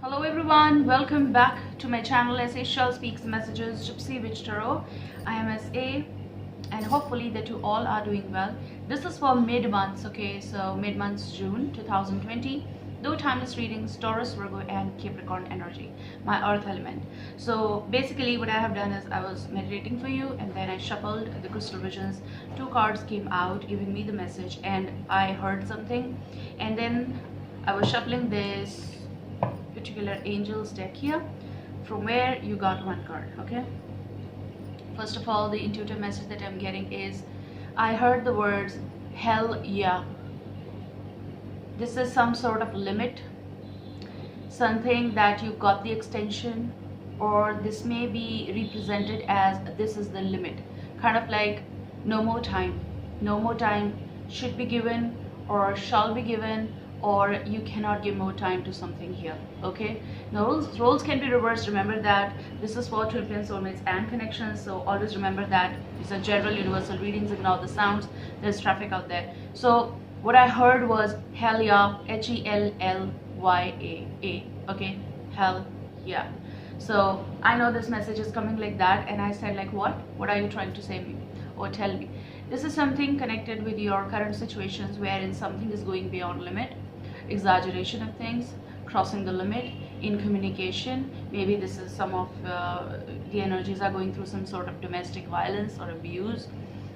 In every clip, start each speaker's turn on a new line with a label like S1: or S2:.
S1: Hello everyone, welcome back to my channel SA Shell Speaks Messages Gypsy Witch Tarot. I am SA and hopefully that you all are doing well. This is for mid-months, okay, so mid-months June 2020. Though timeless readings, Taurus, Virgo and Capricorn energy, my earth element. So basically what I have done is I was meditating for you and then I shuffled the crystal visions. Two cards came out giving me the message and I heard something, and then I was shuffling this particular angels deck here from where you got one card. Okay, first of all, the intuitive message that I'm getting is I heard the words hell yeah. This is some sort of limit, something that you got the extension, or this may be represented as this is the limit, kind of like no more time, no more time should be given or shall be given, or you cannot give more time to something here. Okay, now roles can be reversed. Remember that this is for twin flame soulmates and connections, so always remember that these are general universal readings. Ignore the sounds, there's traffic out there. So what I heard was hell yeah, HELLYA. Okay, hell yeah. So I know this message is coming like that, and I said like, what are you trying to say me or tell me? This is something connected with your current situations wherein something is going beyond limit, exaggeration of things, crossing the limit in communication. Maybe this is some of the energies are going through some sort of domestic violence or abuse,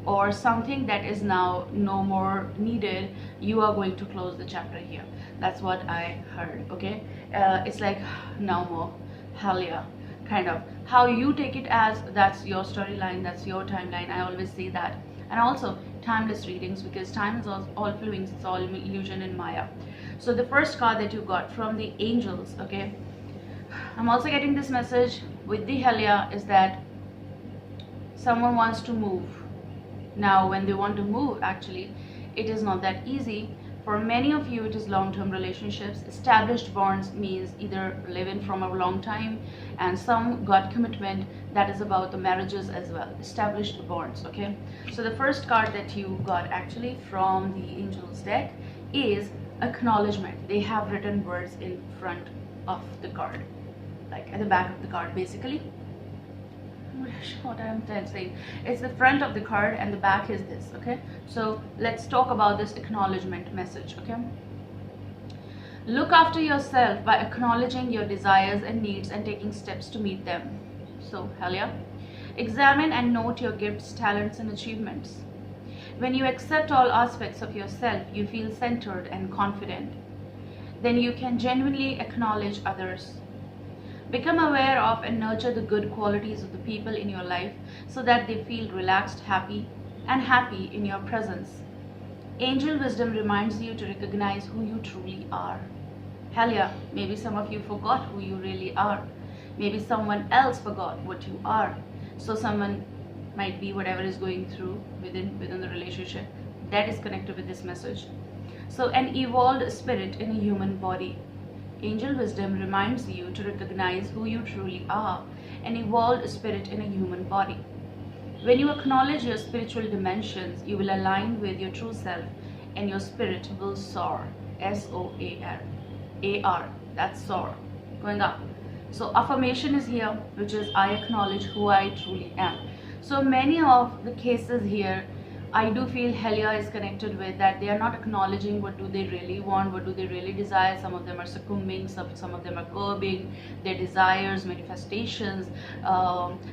S1: or something that is now no more needed. You are going to close the chapter here. That's what I heard. Okay, it's like no more, hell yeah, kind of. How you take it as, that's your storyline, that's your timeline. I always say that. And also timeless readings, because time is all fluid, it's all illusion and maya. So the first card that you got from the angels, okay, I'm also getting this message with the hell yeah, is that someone wants to move. Now when they want to move, actually it is not that easy. For many of you it is long-term relationships. Established bonds means either living from a long time, and some got commitment, that is about the marriages as well, established bonds. Okay, so the first card that you got actually from the angels deck is acknowledgement. They have written words in front of the card, like at the back of the card basically. What I'm saying, it's the front of the card and the back is this. Okay, so let's talk about this acknowledgement message. Okay, look after yourself by acknowledging your desires and needs and taking steps to meet them. So hell yeah. Examine and note your gifts, talents and achievements. When you accept all aspects of yourself, you feel centered and confident. Then you can genuinely acknowledge others. Become aware of and nurture the good qualities of the people in your life so that they feel relaxed, happy in your presence. Angel wisdom reminds you to recognize who you truly are. Hell yeah, maybe some of you forgot who you really are. Maybe someone else forgot what you are. So someone might be whatever is going through within the relationship that is connected with this message. So an evolved spirit in a human body. Angel wisdom reminds you to recognize who you truly are, an evolved spirit in a human body. When you acknowledge your spiritual dimensions, you will align with your true self and your spirit will soar. S-O-A-R. A-R, that's soar, going up. So affirmation is here, which is I acknowledge who I truly am. So many of the cases here, I do feel hell yeah is connected with that. They are not acknowledging what do they really want, what do they really desire. Some of them are succumbing, some of them are curbing their desires, manifestations,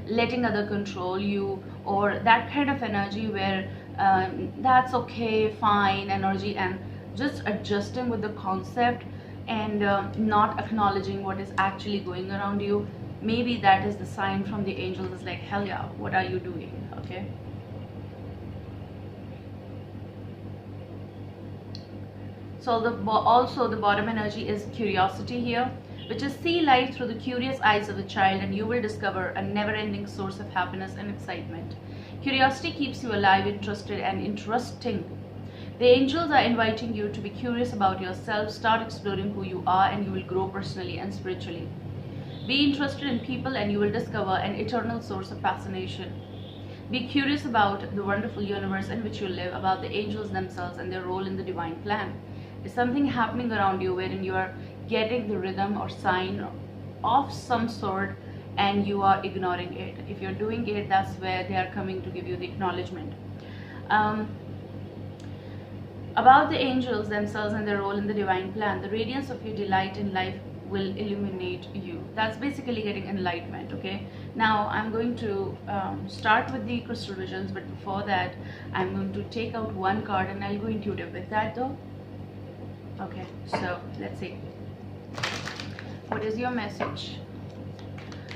S1: letting other control you, or that kind of energy where that's okay, fine energy, and just adjusting with the concept and not acknowledging what is actually going around you. Maybe that is the sign from the angels. It's like hell yeah, what are you doing? Okay. So also the bottom energy is curiosity here, which is see life through the curious eyes of a child and you will discover a never-ending source of happiness and excitement. Curiosity keeps you alive, interested and interesting. The angels are inviting you to be curious about yourself, start exploring who you are, and you will grow personally and spiritually. Be interested in people and you will discover an eternal source of fascination. Be curious about the wonderful universe in which you live, about the angels themselves and their role in the divine plan. Is something happening around you wherein you are getting the rhythm or sign of some sort, and you are ignoring it. If you're doing it, that's where they are coming to give you the acknowledgement. About the angels themselves and their role in the divine plan, the radiance of your delight in life will illuminate you. That's basically getting enlightenment. Okay, now I'm going to start with the crystal visions, but before that I'm going to take out one card and I'll go intuitive with that though. Okay, so let's see, what is your message,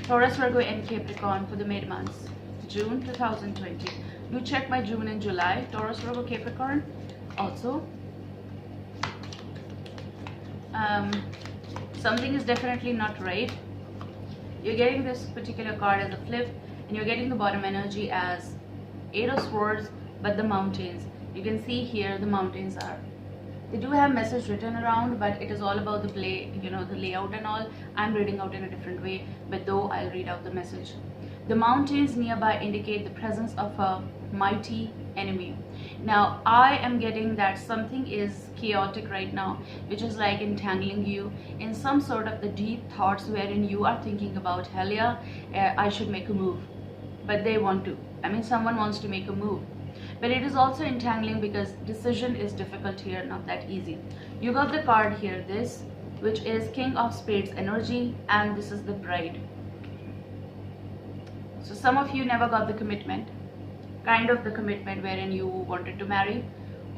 S1: Taurus, Virgo and Capricorn, for the mid months June 2020. Do check my June and July, Taurus, Virgo, Capricorn. Also, something is definitely not right. You're getting this particular card as a flip, and you're getting the bottom energy as 8 of Swords, but the mountains. You can see here the mountains are. They do have message written around, but it is all about the play, you know, the layout and all. I'm reading out in a different way, but though I'll read out the message. The mountains nearby indicate the presence of a mighty enemy. Now I am getting that something is chaotic right now, which is like entangling you in some sort of the deep thoughts wherein you are thinking about, hell yeah, I should make a move, but they want to, I mean someone wants to make a move, but it is also entangling because decision is difficult here, not that easy. You got the card here, this, which is King of Spades energy, and this is the Bride. So some of you never got the commitment, kind of the commitment wherein you wanted to marry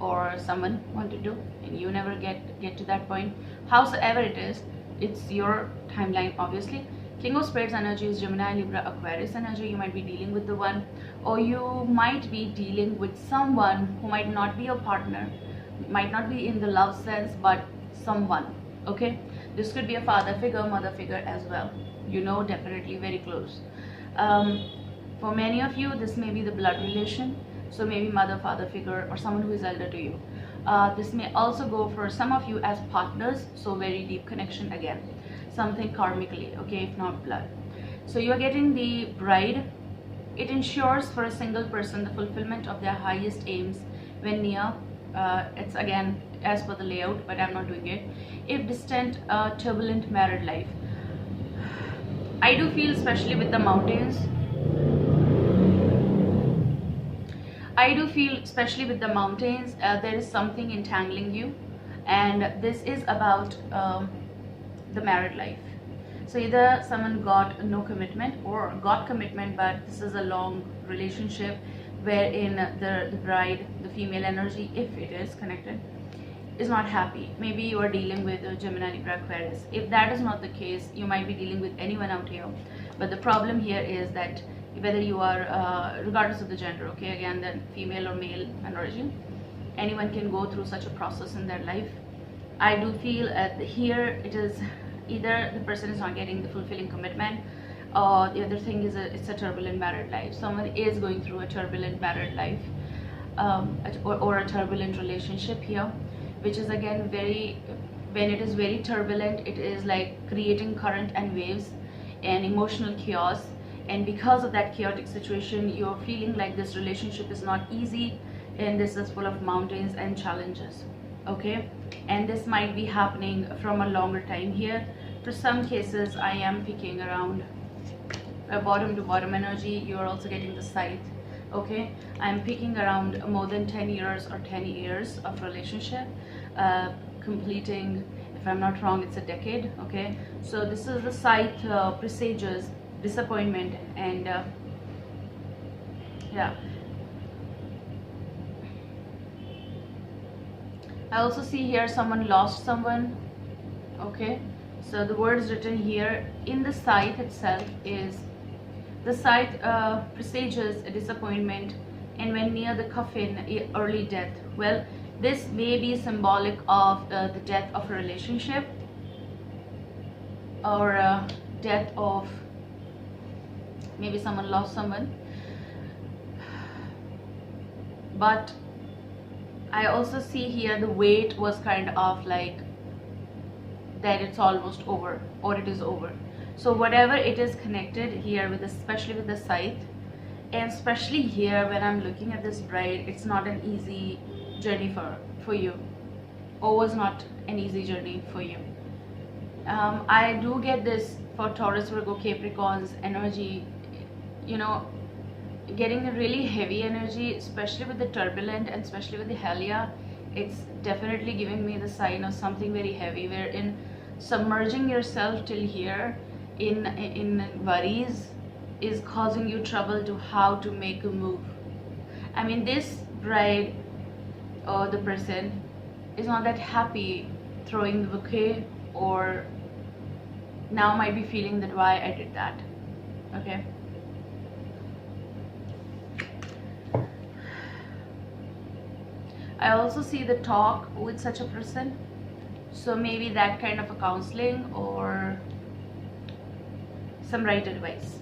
S1: or someone wanted to, and you never get to that point. Howsoever it is, it's your timeline obviously. King of Spades energy is Gemini, Libra, Aquarius energy. You might be dealing with the one, or you might be dealing with someone who might not be your partner, might not be in the love sense, but someone. Okay, this could be a father figure, mother figure as well, you know, definitely very close. For many of you, this may be the blood relation, so maybe mother, father figure, or someone who is elder to you. This may also go for some of you as partners, so very deep connection again, something karmically, okay, if not blood. So you are getting the Bride. It ensures for a single person the fulfillment of their highest aims when near, it's again as per the layout, but I'm not doing it, if distant, turbulent married life. I do feel, especially with the mountains, there is something entangling you, and this is about the married life. So either someone got no commitment or got commitment, but this is a long relationship wherein the bride, the female energy, if it is connected, is not happy. Maybe you are dealing with Gemini, Libra, Aquarius. If that is not the case, you might be dealing with anyone out here, but the problem here is that whether you are regardless of the gender, okay, again, the female or male energy, anyone can go through such a process in their life. I do feel here it is either the person is not getting the fulfilling commitment, or the other thing is it's a turbulent married life. Someone is going through a turbulent married life, or a turbulent relationship here, which is again very, when it is very turbulent, it is like creating current and waves and emotional chaos. And because of that chaotic situation, you're feeling like this relationship is not easy, and this is full of mountains and challenges, okay? And this might be happening from a longer time here. For some cases, I am picking around a bottom to bottom energy. You're also getting the Scythe, okay? I'm picking around more than 10 years or 10 years of relationship, completing, if I'm not wrong, it's a decade, okay? So this is the Scythe, presages disappointment, and yeah, I also see here someone lost someone, okay? So the words written here in the Scythe itself is, the Scythe presages a disappointment, and when near the coffin, early death. Well, this may be symbolic of the death of a relationship, or death of, maybe someone lost someone. But I also see here the weight was kind of like that it's almost over, or it is over. So whatever it is connected here with, especially with the Scythe, and especially here when I'm looking at this Bride, it's not an easy journey for you, or was not an easy journey for you. I do get this for Taurus, Virgo, Capricorns energy, you know, getting a really heavy energy, especially with the turbulent and especially with the Helia. It's definitely giving me the sign of something very heavy, wherein submerging yourself till here in worries is causing you trouble to how to make a move. I mean, this bride or the person is not that happy throwing the bouquet, or now might be feeling that why I did that. Okay, I also see the talk with such a person, so maybe that kind of a counseling or some right advice.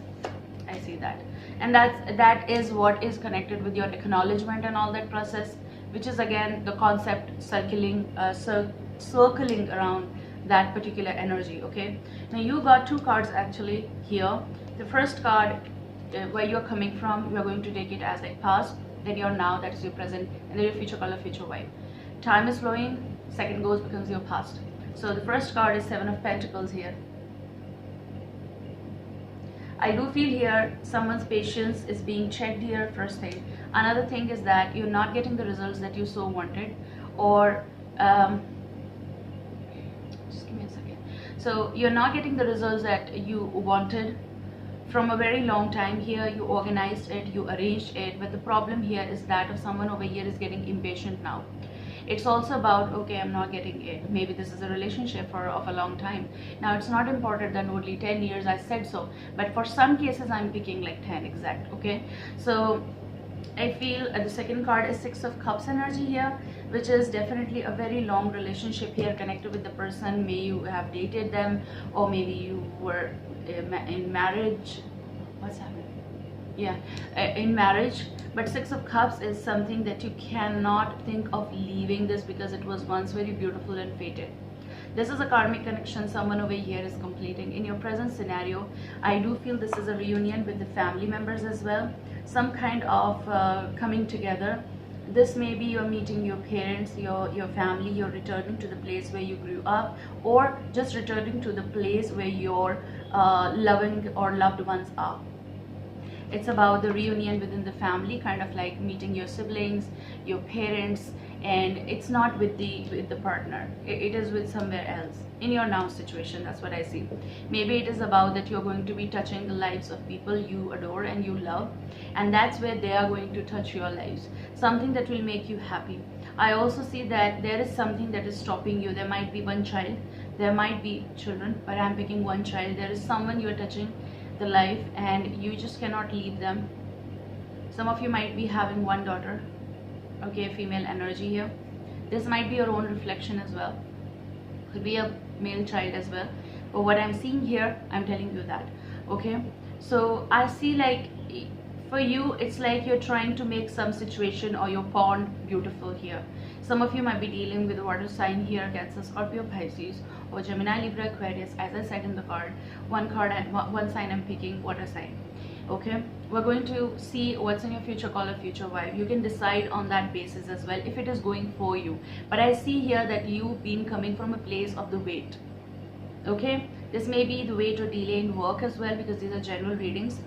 S1: I see that, and that is what is connected with your acknowledgement and all that process, which is again the concept circling around that particular energy. Okay, now you got two cards actually here. The first card, where you're coming from, you're going to take it as like past, then your now, that is your present, and then your future color, future vibe. Time is flowing, second goes becomes your past. So the first card is Seven of Pentacles here. I do feel here someone's patience is being checked here, first thing. Another thing is that you're not getting the results that you so wanted, or just give me a second. So you're not getting the results that you wanted from a very long time here. You organized it, you arranged it, but the problem here is that of someone over here is getting impatient now. It's also about, okay, I'm not getting it. Maybe this is a relationship of a long time. Now it's not important that only 10 years I said so, but for some cases I'm picking like 10 exact. Okay, so I feel the second card is Six of Cups energy here, which is definitely a very long relationship here connected with the person. May you have dated them, or maybe you were in marriage. What's happening? Yeah, in marriage. But Six of Cups is something that you cannot think of leaving this, because it was once very beautiful and fated. This is a karmic connection someone over here is completing. In your present scenario, I do feel this is a reunion with the family members as well, some kind of coming together. This may be you're meeting your parents, your family, you're returning to the place where you grew up, or just returning to the place where your loving or loved ones are. It's about the reunion within the family, kind of like meeting your siblings, your parents, and it's not with the partner. It is with somewhere else in your now situation. That's what I see. Maybe it is about that you're going to be touching the lives of people you adore and you love, and that's where they are going to touch your lives. Something that will make you happy. I also see that there is something that is stopping you. There might be one child, there might be children, but I'm picking one child. There is someone you're touching the life and you just cannot leave them. Some of you might be having one daughter. Okay, female energy here. This might be your own reflection as well. Could be a male child as well. But what I'm seeing here, I'm telling you that. Okay, so I see like for you, it's like you're trying to make some situation or your pond beautiful here. Some of you might be dealing with a water sign here, Cancer, Scorpio, Pisces, or Gemini, Libra, Aquarius. As I said in the card, one sign I'm picking, water sign. Okay, we're going to see what's in your future color, future vibe. You can decide on that basis as well if it is going for you. But I see here that you've been coming from a place of the weight. Okay, this may be the weight or delay in work as well, because these are general readings.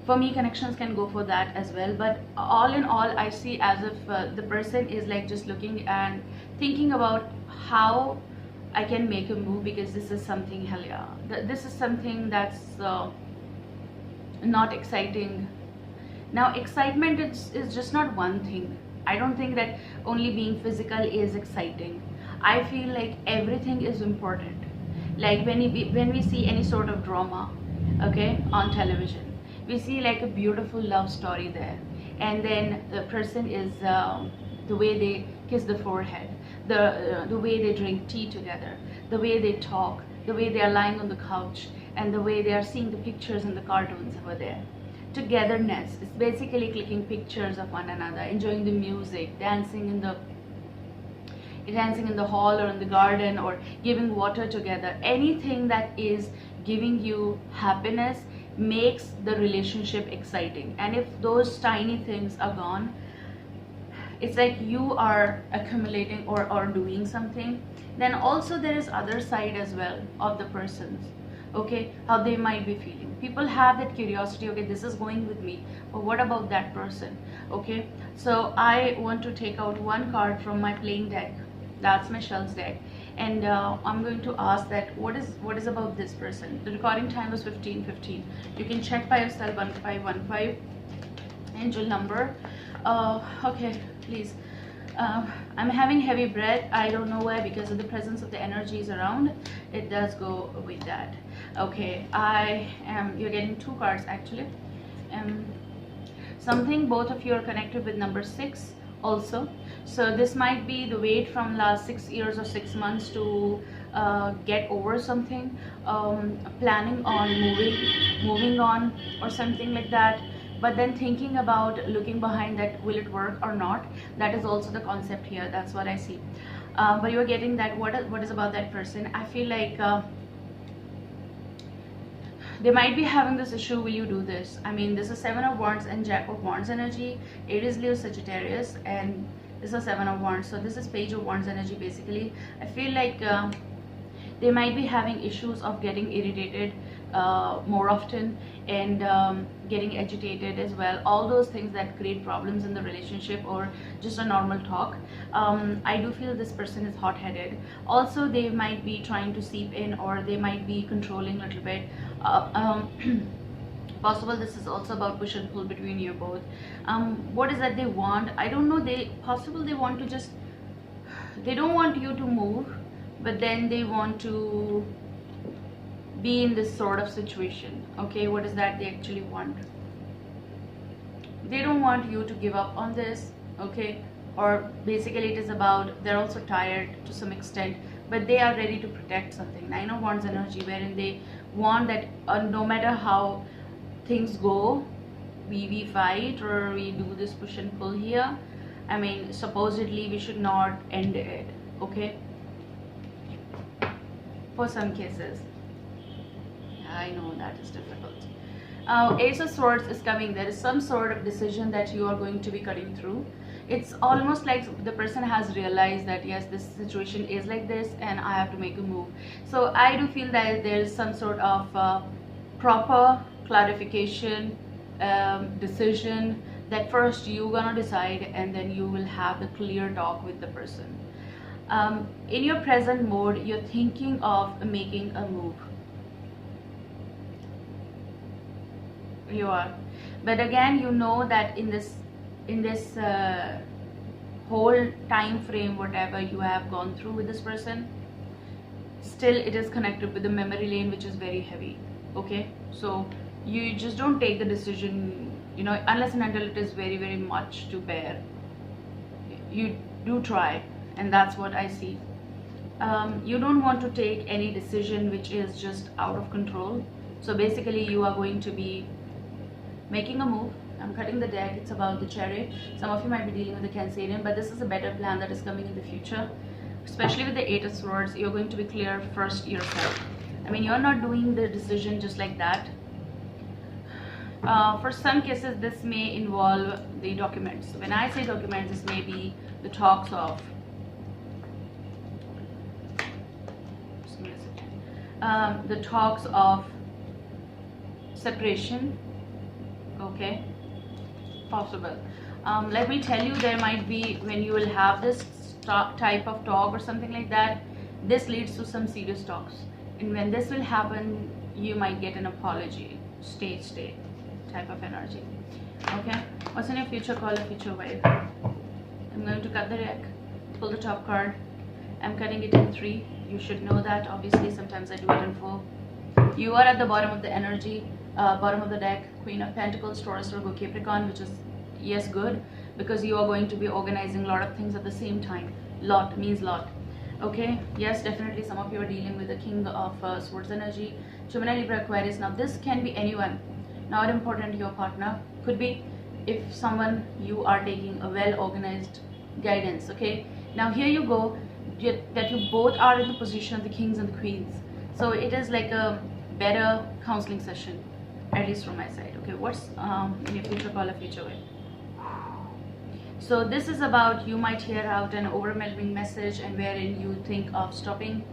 S1: For me, connections can go for that as well, but all in all, I see as if the person is like just looking and thinking about how I can make a move, because this is something, hell yeah, this is something that's not exciting. Now, excitement is just not one thing. I don't think that only being physical is exciting. I feel like everything is important. Like when we see any sort of drama, okay, on television, we see like a beautiful love story there, and then the person is the way they kiss the forehead, the way they drink tea together, the way they talk, the way they are lying on the couch, and the way they are seeing the pictures in the cartoons over there. Togetherness is basically clicking pictures of one another, enjoying the music, dancing in the hall or in the garden, or giving water together. Anything that is giving you happiness makes the relationship exciting. And if those tiny things are gone, it's like you are accumulating or doing something. Then also there is other side as well of the persons, okay, how they might be feeling. People have that curiosity, okay, this is going with me, but what about that person? Okay, so I want to take out one card from my playing deck. That's Michelle's deck, and I'm going to ask that what is about this person. The recording time was 15:15. You can check by yourself. 1515 angel number. Okay, please. I'm having heavy breath. I don't know why, because of the presence of the energies around. It does go with that. Okay, you're getting two cards actually. Something, both of you are connected with number 6 also. So this might be the wait from last 6 years or 6 months to get over something, planning on moving on or something like that, but then thinking about looking behind that, will it work or not? That is also the concept here. That's what I see. But you're getting that what is about that person. I feel like they might be having this issue, will you do this? I mean, this is 7 of Wands and Jack of Wands energy, Aries, Leo, Sagittarius, and this is 7 of Wands. So this is Page of Wands energy basically. I feel like they might be having issues of getting irritated more often, and getting agitated as well. All those things that create problems in the relationship or just a normal talk. I do feel this person is hot-headed. Also, they might be trying to seep in, or they might be controlling a little bit. Possible this is also about push and pull between you both. What is that they want? I don't know. They want to just, they don't want you to move, but then they want to be in this sort of situation. Okay, what is that they actually want? They don't want you to give up on this, okay? Or basically it is about, they're also tired to some extent, but they are ready to protect something. 9 of Wands energy, wherein they want that no matter how things go, we fight or we do this push and pull here. I mean, supposedly we should not end it, okay? For some cases. I know that is difficult. Ace of Swords is coming. There is some sort of decision that you are going to be cutting through. It's almost like the person has realized that yes, this situation is like this and I have to make a move. So I do feel that there is some sort of proper clarification, decision, that first you're gonna decide and then you will have the clear talk with the person. In your present mode, you're thinking of making a move. You are, but again, you know that in this whole time frame, whatever you have gone through with this person, still it is connected with the memory lane, which is very heavy. Okay, so you just don't take the decision, you know, unless and until it is very, very much to bear. You do try, and that's what I see. You don't want to take any decision which is just out of control. So basically you are going to be making a move. I'm cutting the deck. It's about the Chariot. Some of you might be dealing with the Cancerian, but this is a better plan that is coming in the future. Especially with the 8 of Swords, you're going to be clear first yourself. I mean, you're not doing the decision just like that. For some cases, this may involve the documents. When I say documents, this may be the talks of, the talks of separation. Okay, possible. Let me tell you, there might be, when you will have this type of talk or something like that, this leads to some serious talks, and when this will happen, you might get an apology, stay type of energy. Okay, what's in your future caller, future wife? I'm going to cut the deck, pull the top card. I'm cutting it in 3. You should know that. Obviously sometimes I do it in 4. You are at the bottom of the energy, bottom of the deck, Queen of Pentacles, Taurus, Virgo, Capricorn, which is, yes, good, because you are going to be organizing a lot of things at the same time. Lot means lot. Okay, yes, definitely some of you are dealing with the King of Swords energy, Gemini, Libra, Aquarius. Now this can be anyone, not important your partner, could be if someone you are taking a well organized guidance. Okay, now here you go, that you both are in the position of the kings and the queens, so it is like a better counseling session, at least from my side. Okay, what's in your future caller, future wife? So this is about, you might hear out an overwhelming message and wherein you think of stopping.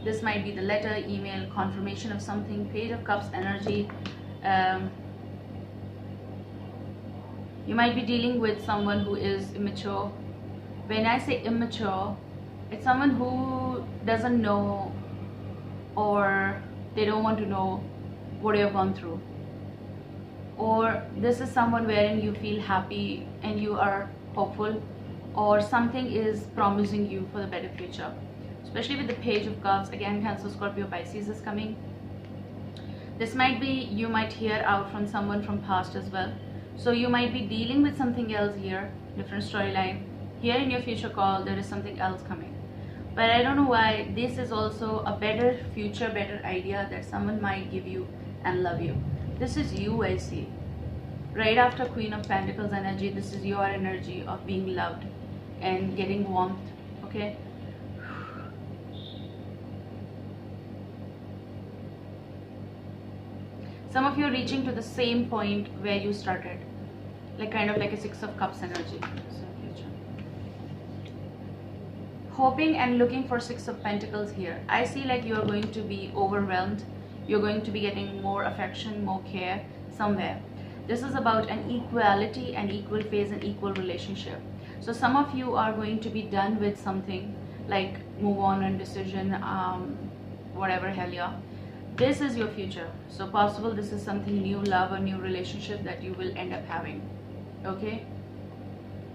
S1: This might be the letter, email, confirmation of something, Page of Cups energy. You might be dealing with someone who is immature. When I say immature, it's someone who doesn't know, or they don't want to know what you have gone through. Or this is someone wherein you feel happy and you are hopeful, or something is promising you for the better future. Especially with the Page of Cups, again Cancer, Scorpio, Pisces is coming. This might be, you might hear out from someone from past as well. So you might be dealing with something else here, different storyline. Here in your future call, there is something else coming. But I don't know why, this is also a better future, better idea that someone might give you and love you. This is you, I see. Right after Queen of Pentacles energy, this is your energy of being loved and getting warmth, okay? Some of you are reaching to the same point where you started, like kind of like a Six of Cups energy. Hoping and looking for Six of Pentacles here. I see like you are going to be overwhelmed. You're going to be getting more affection, more care somewhere. This is about an equality, an equal phase, an equal relationship. So some of you are going to be done with something, like move on and decision, whatever, hell yeah. This is your future. So possible this is something new, love, a new relationship that you will end up having. Okay?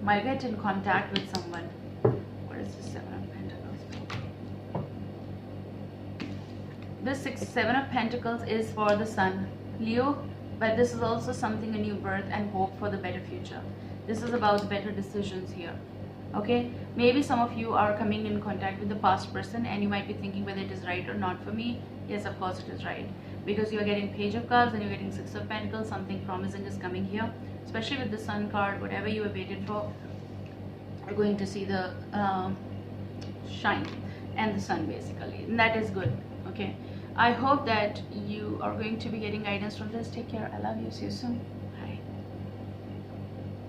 S1: Might get in contact with someone. What is the Seven of Pentacles? This Seven of Pentacles is for the Sun, Leo, but this is also something, a new birth and hope for the better future. This is about better decisions here. Okay, maybe some of you are coming in contact with the past person and you might be thinking whether it is right or not for me. Yes, of course it is right, because you are getting Page of Cups and you're getting Six of Pentacles. Something promising is coming here, especially with the Sun card. Whatever you have waited for, you're going to see the shine and the Sun basically, and that is good. Okay, I hope that you are going to be getting guidance from this. Take care. I love you. See you soon.